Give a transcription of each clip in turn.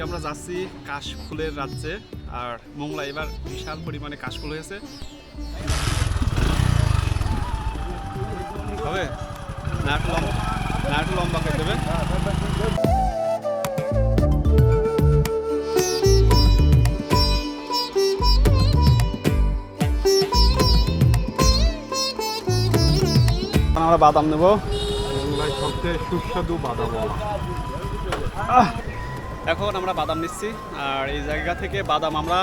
আমরা যাচ্ছি কাশফুলের রাজ্যে। আর মোংলা এবার বিশাল পরিমাণে কাশফুল হয়েছে। হবে না একটু লম্বা করে দেবে। আমরা বাদাম নেব, সবচেয়ে সুস্বাদু বাদাম। এখন আমরা বাদাম নিচ্ছি। আর এই জায়গা থেকে বাদাম আমরা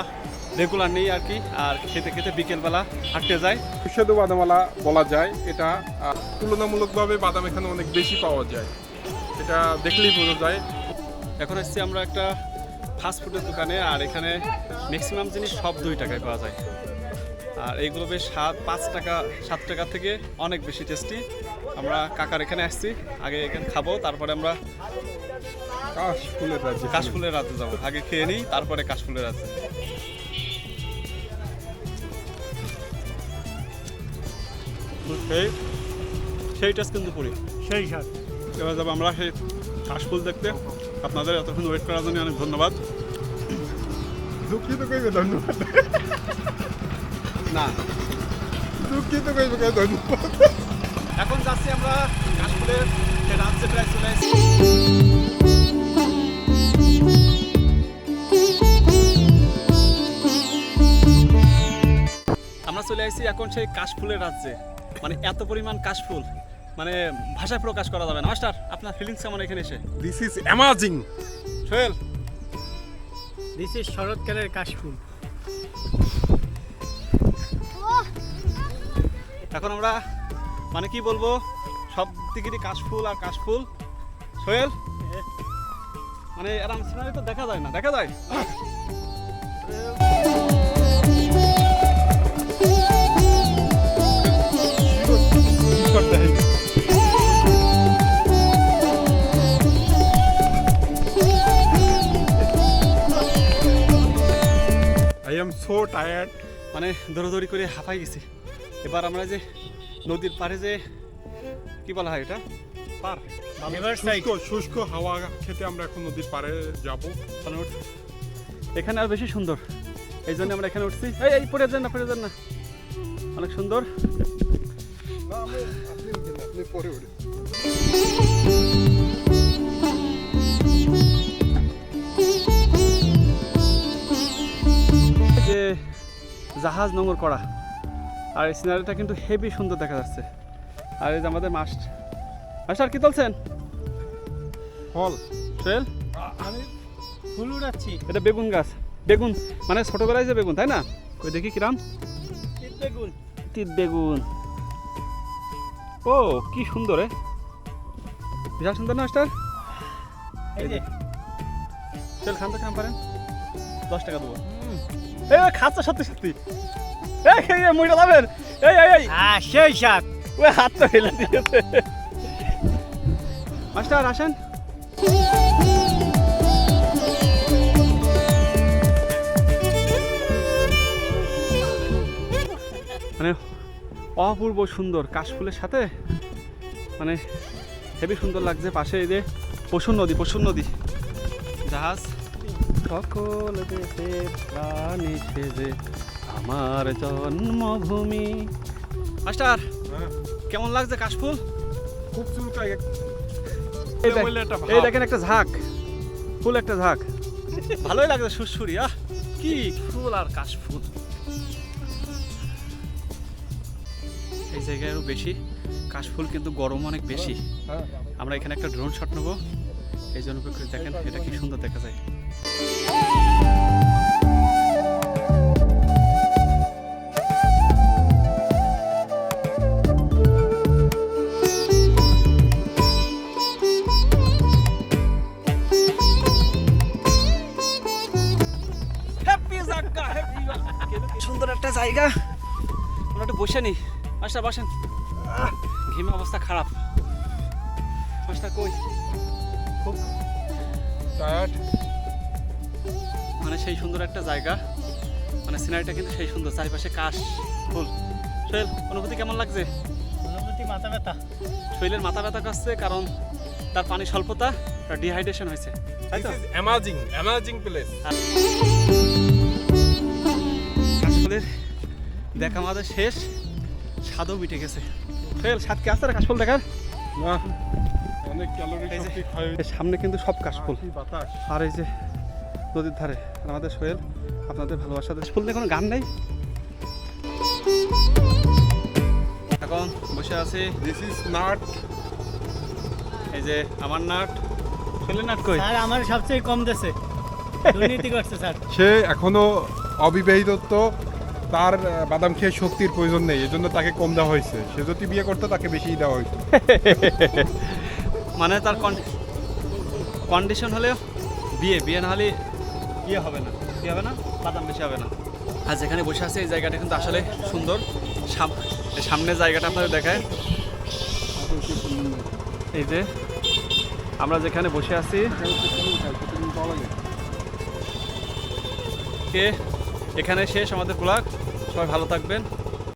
রেগুলার নিই আর কি। আর খেতে খেতে বিকেলবেলা হাঁটতে যাই। সুস্বাদু বাদামালা বলা যায় এটা। তুলনামূলকভাবে বাদাম এখানে অনেক বেশি পাওয়া যায়, এটা দেখলেই বোঝা যায়। এখন এসেছি আমরা একটা ফাস্টফুডের দোকানে। আর এখানে ম্যাক্সিমাম জিনিস সব 2 টাকায় পাওয়া যায়। আর এইগুলো বেশ 5 টাকা 7 টাকা থেকে অনেক বেশি টেস্টি। আমরা কাকার এখানে আসছি, আগে এখানে খাবো, তারপরে আমরা কাশফুলের রাজ্যে যাবো। আগে খেয়ে নিই, তারপরে কাশফুলের রাজ্যে। সেই টেস্ট কিন্তু পুরি, সেই স্বাদ। এবার যাবো আমরা সেই কাশফুল দেখতে। আপনাদের এতক্ষণ ওয়েট করার জন্য অনেক ধন্যবাদ। দুঃখিত কইবে ধন্যবাদ না, দুঃখিত কইবে ধন্যবাদ। এখন যাচ্ছি আমরা কাশফুলের রাজ্যে, প্রায় চলে আসছি। আমরা চলে আসছি এখন সেই কাশফুলের রাজ্যে। মানে এত পরিমাণ কাশফুল, মানে ভাষায় প্রকাশ করা যাবে না। মাস্টার, আপনার ফিলিংস কেমন এখানে এসে? This is amazing. Sohel, this is শরৎকালের কাশফুল। এখন আমরা মানে কি বলবো, সব দিকেরই কাশফুল আর কাশফুল। সোহেল, মানে এরকম সিনারি তো দেখা যায় না। দেখা যায় আই এম সো টায়ার্ড। মানে দৌড়াদৌড়ি করে হাঁপাই গেছি। এবার আমরা যে নদীর পাড়ে যে কি বলা হয় এটা, পার, শুষ্ক হাওয়া খেতে আমরা এখন নদীর পাড়ে যাব। এখানে আর বেশি সুন্দর, এই জন্য আমরা এখানে উঠছি। এই পড়ে যান না, অনেক সুন্দর। যে জাহাজ নোঙর করা, আর এই সিনারিটা কিন্তু হেভি সুন্দর দেখা যাচ্ছে। আর এই যে আমাদের মাস্টার কি তুলছেন? ফল সোহেল, আমি ফুল উড়াচ্ছি। এটা বেগুন গাছ। বেগুন মানে ছোটবেলায় যে বেগুন, তাই না? ওই দেখি কিরাম তিত বেগুন। ও কি সুন্দর, বিশাল সুন্দর না মাস্টার? এই যে সোহেল, খান তো খান পারেন, 10 টাকা দেবো। খাচ্ছে সত্যি। মইটা যাবেন। হ্যাঁ, সেই স্বাদ। ওই হাত তো ফেলে দিয়েছে। মাস্টার আসেন। মানে অপূর্ব সুন্দর কাশফুলের সাথে, মানে হেবি সুন্দর লাগছে। পাশে এই যে পশুর নদী জাহাজ। সকল দেশের প্রাণী সেজে আমার জন্মভূমি। মাস্টার, কেমন লাগছে কাশফুল? খুব চুলকায়। এই দেখেন একটা ঝাঁক, ফুল একটা ঝাঁক। ভালোই লাগছে, সুরসুরি। কি ফুল আর কাশফুল। এই জায়গায় আরো বেশি কাশফুল, কিন্তু গরম অনেক বেশি। আমরা এখানে একটা ড্রোন শট নেবো, এই জন্য দেখেন এটা কি সুন্দর দেখা যায়। সুন্দর একটা জায়গা, আমরা একটু বসে নি। মাস্টার বসেন, ঘেমে অবস্থা খারাপ। মাস্টার কই? খুব টায়ার্ড। মানে সেই সুন্দর একটা জায়গা, মানে সিনারিটা কিন্তু সেই সুন্দর, চারিপাশে কাশ ফুল। সোহেল, অনুভূতি কেমন লাগছে? অনুভূতি মাথা ব্যথা। শরীরের মাথা ব্যথা করছে, কারণ তার পানি স্বল্পতা, ডিহাইড্রেশন হয়েছে। তাই দিস তো? Is amazing place. কাশফুলের দেখা আমাদের শেষ, স্বাদও মিটে গেছে। ফেল স্বাদ কি আছে রে কাশফুল দেখার? না, অনেক ক্যালোরি এই যে- শক্তি ক্ষয় এই সামনে কিন্তু সব কাশফুল, কি বাতাস। আর এই যে নদীর ধারে আর আমাদের সোহেল, আপনাদের ভালোবাসা। কাশফুল নিয়ে কোনো গান নেই। এখন বসে আছি, দিস ইজ নট এই যে আমার নাট, সোহেলের নাট কই? স্যার আমার সবচেয়ে কম দেশে দুর্নীতি করছে স্যার। সে এখনো অবিবাহিত, তো তার বাদাম খেয়ে শক্তির প্রয়োজন নেই, এজন্য তাকে কম দেওয়া হয়েছে। সে যদি বিয়ে করতো তাকে বেশি দেওয়া হইতো। মানে তার কন্ডিশন হলেও বিয়ে না হলে ইয়ে হবে না, কি হবে না, বাদাম বেশি হবে না। আর যেখানে বসে আছে এই জায়গাটা কিন্তু আসলে সুন্দর। সামনের জায়গাটা আপনাদের দেখায়, এই যে আমরা যেখানে বসে আছি, এখানে শেষ আমাদের ব্লগ। সবাই ভালো থাকবেন।